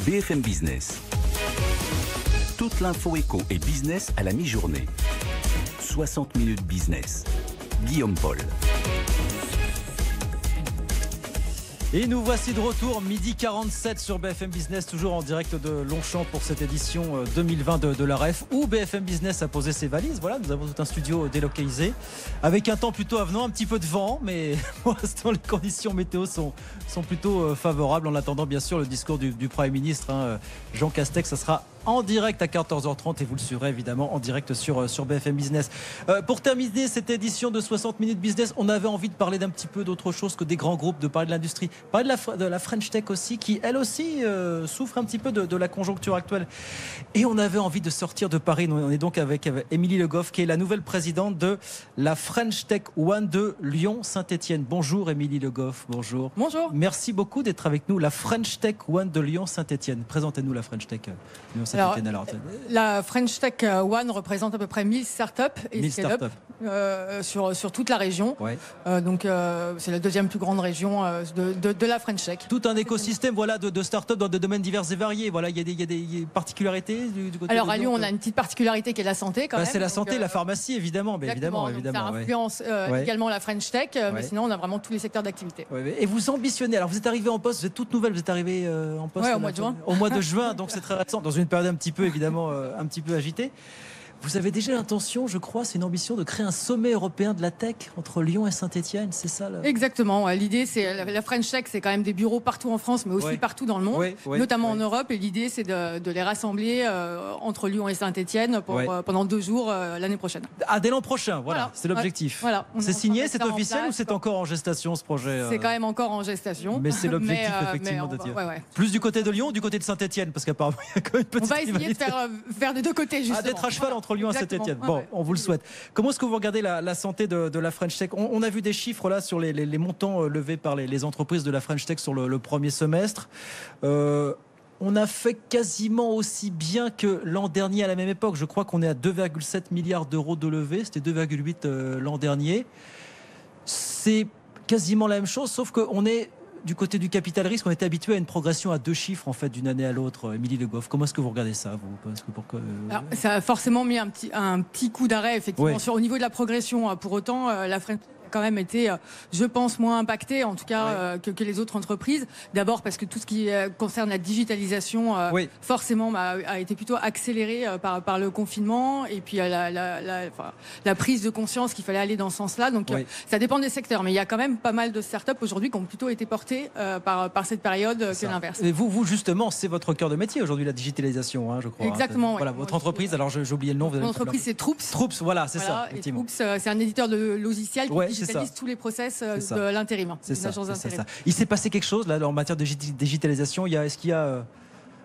BFM Business. Toute l'info éco et business à la mi-journée. 60 minutes business. Guillaume Paul. Et nous voici de retour, midi 47 sur BFM Business, toujours en direct de Longchamp pour cette édition 2020 de la REF, où BFM Business a posé ses valises. Voilà, nous avons tout un studio délocalisé, avec un temps plutôt avenant, un petit peu de vent, mais pour l'instant les conditions météo sont plutôt favorables. En attendant bien sûr le discours du Premier ministre, Jean Castex, ça sera en direct à 14h30 et vous le suivrez évidemment en direct sur BFM Business. Pour terminer cette édition de 60 minutes business, on avait envie de parler d'un petit peu d'autre chose que des grands groupes, de parler de l'industrie, parler de la French Tech aussi, qui elle aussi souffre un petit peu de la conjoncture actuelle. Et on avait envie de sortir de Paris. On est donc avec Émilie Le Goff, qui est la nouvelle présidente de la French Tech One de Lyon-Saint-Etienne. Bonjour Émilie Le Goff, bonjour. Bonjour. Merci beaucoup d'être avec nous. La French Tech One de Lyon-Saint-Etienne. Présentez-nous la French Tech Lyon-Saint-Etienne. Alors, la French Tech One représente à peu près 1000 startups et scale-up sur toute la région. Ouais. Donc c'est la deuxième plus grande région de la French Tech. Tout un écosystème de startups dans des domaines divers et variés. Voilà, il y a des particularités du côté Alors de à Lyon, on a une petite particularité qui est la santé quand même. C'est la santé, la pharmacie évidemment. Mais évidemment. Ça influence également la French Tech, mais sinon on a vraiment tous les secteurs d'activité. Et vous ambitionnez, alors vous êtes arrivée en poste, vous êtes toute nouvelle, vous êtes arrivée en poste au mois de juin. Au mois de juin, donc c'est très récent, dans une période un petit peu évidemment un petit peu agitée. Vous avez déjà l'intention, je crois, c'est une ambition de créer un sommet européen de la tech entre Lyon et Saint-Etienne, c'est ça là? Exactement, l'idée c'est la French Tech, c'est quand même des bureaux partout en France mais aussi partout dans le monde, notamment en Europe, et l'idée c'est de les rassembler entre Lyon et Saint-Etienne pendant 2 jours l'année prochaine. Ah, dès l'an prochain, voilà. C'est l'objectif. Voilà. C'est signé, c'est officiel ou c'est encore en gestation ce projet? C'est quand même encore en gestation. Mais c'est l'objectif effectivement de dire. Plus du côté de Lyon ou du côté de Saint-Etienne, parce qu'apparemment il y a quand même une petite rivalité. On va essayer de faire des deux côtés justement. D'être à cheval entre Lyon et Saint-Etienne. Bon, on vous le souhaite. Comment est-ce que vous regardez la santé de la French Tech? On a vu des chiffres là sur les montants levés par les entreprises de la French Tech sur le premier semestre. On a fait quasiment aussi bien que l'an dernier à la même époque. Je crois qu'on est à 2,7 milliards d'euros de levée. C'était 2,8 l'an dernier. C'est quasiment la même chose, sauf qu'on est du côté du capital risque, on était habitué à une progression à 2 chiffres en fait d'une année à l'autre. Émilie Le Goff, comment est-ce que vous regardez ça, vous? Alors, ça a forcément mis un petit coup d'arrêt effectivement au niveau de la progression. Pour autant, la French quand même été, je pense, moins impacté en tout cas que les autres entreprises. D'abord parce que tout ce qui concerne la digitalisation forcément a été plutôt accéléré par le confinement, et puis la prise de conscience qu'il fallait aller dans ce sens-là. Donc ça dépend des secteurs, mais il y a quand même pas mal de startups aujourd'hui qui ont plutôt été portées par cette période que l'inverse. Et vous justement, c'est votre cœur de métier aujourd'hui, la digitalisation, je crois. Exactement. Voilà, votre entreprise, alors j'ai oublié le nom. Mon entreprise c'est Troops. Troops, voilà, c'est ça. Et Troops, c'est un éditeur de logiciels qui digitalise tous les process de l'intérim. C'est ça. Il s'est passé quelque chose là en matière de digitalisation. Est-ce qu'il y a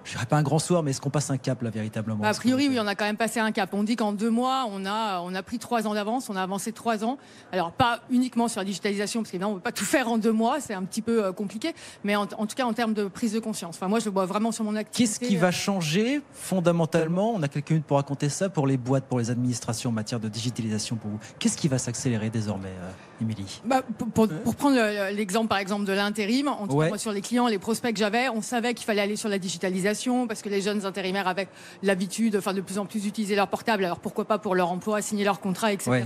je dirais pas un grand soir, mais est-ce qu'on passe un cap là véritablement? A priori, oui, on a quand même passé un cap. On dit qu'en 2 mois, on a pris 3 ans d'avance, on a avancé 3 ans. Alors pas uniquement sur la digitalisation, parce qu'évidemment on ne peut pas tout faire en 2 mois, c'est un petit peu compliqué, mais en tout cas en termes de prise de conscience. Enfin, moi je le vois vraiment sur mon activité. Qu'est-ce qui va changer fondamentalement? On a quelques minutes pour raconter ça, pour les boîtes, pour les administrations en matière de digitalisation pour vous. Qu'est-ce qui va s'accélérer désormais, Émilie? Pour prendre l'exemple par exemple de l'intérim, en tout cas moi sur les clients, les prospects que j'avais, on savait qu'il fallait aller sur la digitalisation parce que les jeunes intérimaires avaient l'habitude de plus en plus d'utiliser leur portable, alors pourquoi pas pour leur emploi, signer leur contrat, etc.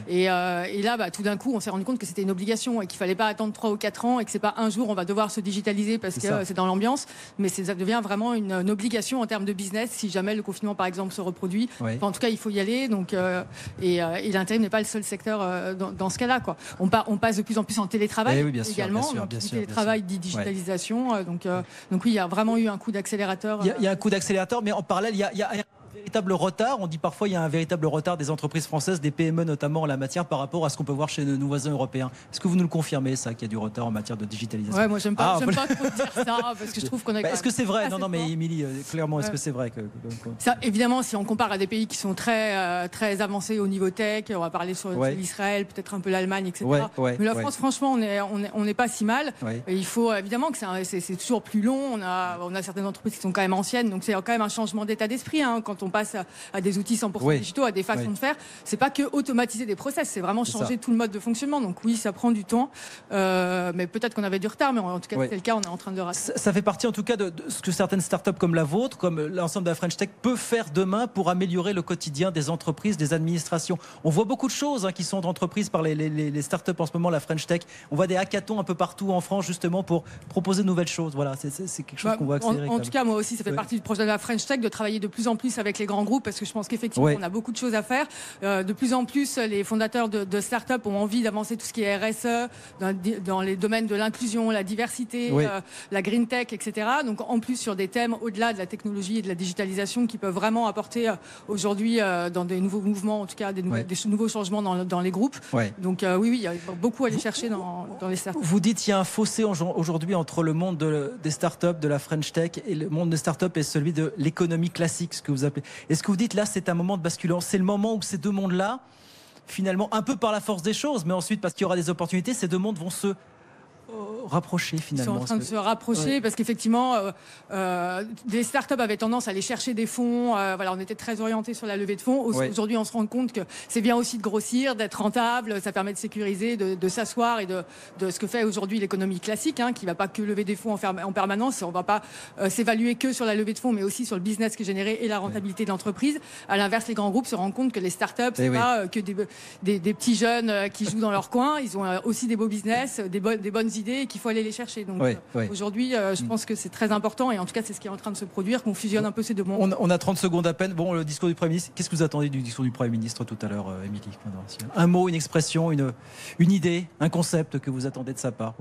Et là tout d'un coup on s'est rendu compte que c'était une obligation et qu'il fallait pas attendre 3 ou 4 ans et que c'est pas un jour on va devoir se digitaliser parce que c'est dans l'ambiance, mais ça devient vraiment une obligation en termes de business si jamais le confinement par exemple se reproduit. Enfin, en tout cas il faut y aller, donc et l'intérim n'est pas le seul secteur dans ce cas-là, quoi. On passe de plus en plus en télétravail également, télétravail, digitalisation, donc oui, il y a vraiment eu un coup d'accélérateur. Il y a un coup d'accélérateur, mais en parallèle, il y a un véritable retard. On dit parfois il y a un véritable retard des entreprises françaises, des PME notamment en la matière par rapport à ce qu'on peut voir chez nos voisins européens. Est-ce que vous nous le confirmez, ça, qu'il y a du retard en matière de digitalisation? Moi j'aime pas trop dire ça parce que je trouve qu'on a. Est-ce que c'est vrai? Non, mais Émilie, clairement, est-ce que c'est vrai ça, évidemment, si on compare à des pays qui sont très avancés au niveau tech, on va parler sur l'Israël, peut-être un peu l'Allemagne, etc. Mais la France, franchement, on n'est pas si mal. Et il faut évidemment que c'est toujours plus long. On a certaines entreprises qui sont quand même anciennes, donc c'est quand même un changement d'état d'esprit quand on passe passe à des outils 100% digitaux, à des façons de faire. C'est pas que automatiser des process, c'est vraiment changer tout le mode de fonctionnement. Donc oui, ça prend du temps, mais peut-être qu'on avait du retard, mais en tout cas, c'est le cas, on est en train de rater. Ça fait partie en tout cas de ce que certaines startups comme la vôtre, comme l'ensemble de la French Tech peut faire demain pour améliorer le quotidien des entreprises, des administrations. On voit beaucoup de choses qui sont entreprises par les startups en ce moment, la French Tech. On voit des hackathons un peu partout en France justement pour proposer de nouvelles choses. Voilà, c'est quelque chose qu'on va accélérer. En tout cas, moi aussi, ça fait partie du projet de la French Tech de travailler de plus en plus avec les grands groupes parce que je pense qu'effectivement, on a beaucoup de choses à faire. De plus en plus, les fondateurs de startups ont envie d'avancer tout ce qui est RSE dans les domaines de l'inclusion, la diversité, la green tech, etc. Donc en plus sur des thèmes au-delà de la technologie et de la digitalisation qui peuvent vraiment apporter aujourd'hui dans des nouveaux mouvements, en tout cas des nouveaux changements dans les groupes. Donc oui, il y a beaucoup à aller chercher dans les startups. Vous dites qu'il y a un fossé aujourd'hui entre le monde des startups, de la French Tech et le monde des startups et celui de l'économie classique, ce que vous appelez. Est-ce que vous dites là c'est un moment de basculement? C'est le moment où ces deux mondes-là, finalement, un peu par la force des choses, mais ensuite parce qu'il y aura des opportunités, ces deux mondes vont se rapprocher finalement. Ils sont en train de se rapprocher parce qu'effectivement, des startups avaient tendance à aller chercher des fonds. Voilà, on était très orientés sur la levée de fonds. Aujourd'hui, on se rend compte que c'est bien aussi de grossir, d'être rentable. Ça permet de sécuriser, de s'asseoir et de ce que fait aujourd'hui l'économie classique, qui ne va pas que lever des fonds en permanence. On ne va pas s'évaluer que sur la levée de fonds, mais aussi sur le business qui est généré et la rentabilité de l'entreprise. À l'inverse, les grands groupes se rendent compte que les startups, c'est pas que des petits jeunes qui jouent dans leur coin. Ils ont aussi des beaux business, des bonnes idées qu'il faut aller les chercher. Donc aujourd'hui, je pense que c'est très important et en tout cas, c'est ce qui est en train de se produire, qu'on fusionne un peu ces deux mondes. On a 30 secondes à peine. Bon, le discours du Premier ministre, qu'est-ce que vous attendez du discours du Premier ministre tout à l'heure, Émilie? Un mot, une expression, une idée, un concept que vous attendez de sa part,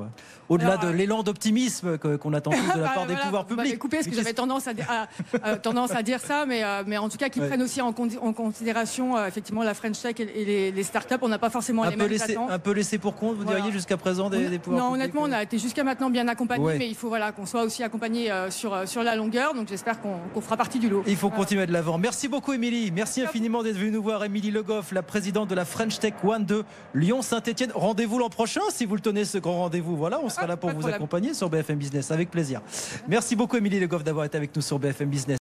au-delà de l'élan d'optimisme qu'on attend tous de la part des pouvoirs publics. Coupé, parce que j'avais tendance à dire ça, mais en tout cas, qu'ils prennent aussi en considération effectivement la French Tech et les startups. On n'a pas forcément les mêmes attentes. Un peu laissé pour compte, vous diriez, jusqu'à présent des pouvoirs publics? Non, honnêtement, on a été jusqu'à maintenant bien accompagné, mais il faut qu'on soit aussi accompagné sur la longueur. Donc j'espère qu'on fera partie du lot. Il faut continuer de l'avant. Merci beaucoup, Émilie. Merci infiniment d'être venue nous voir. Émilie Le Goff, la présidente de la French Tech One de Lyon-Saint-Etienne. Rendez-vous l'an prochain si vous le tenez, ce grand rendez-vous. Voilà, on sera là pour vous accompagner sur BFM Business avec plaisir. Merci beaucoup, Émilie Le Goff, d'avoir été avec nous sur BFM Business.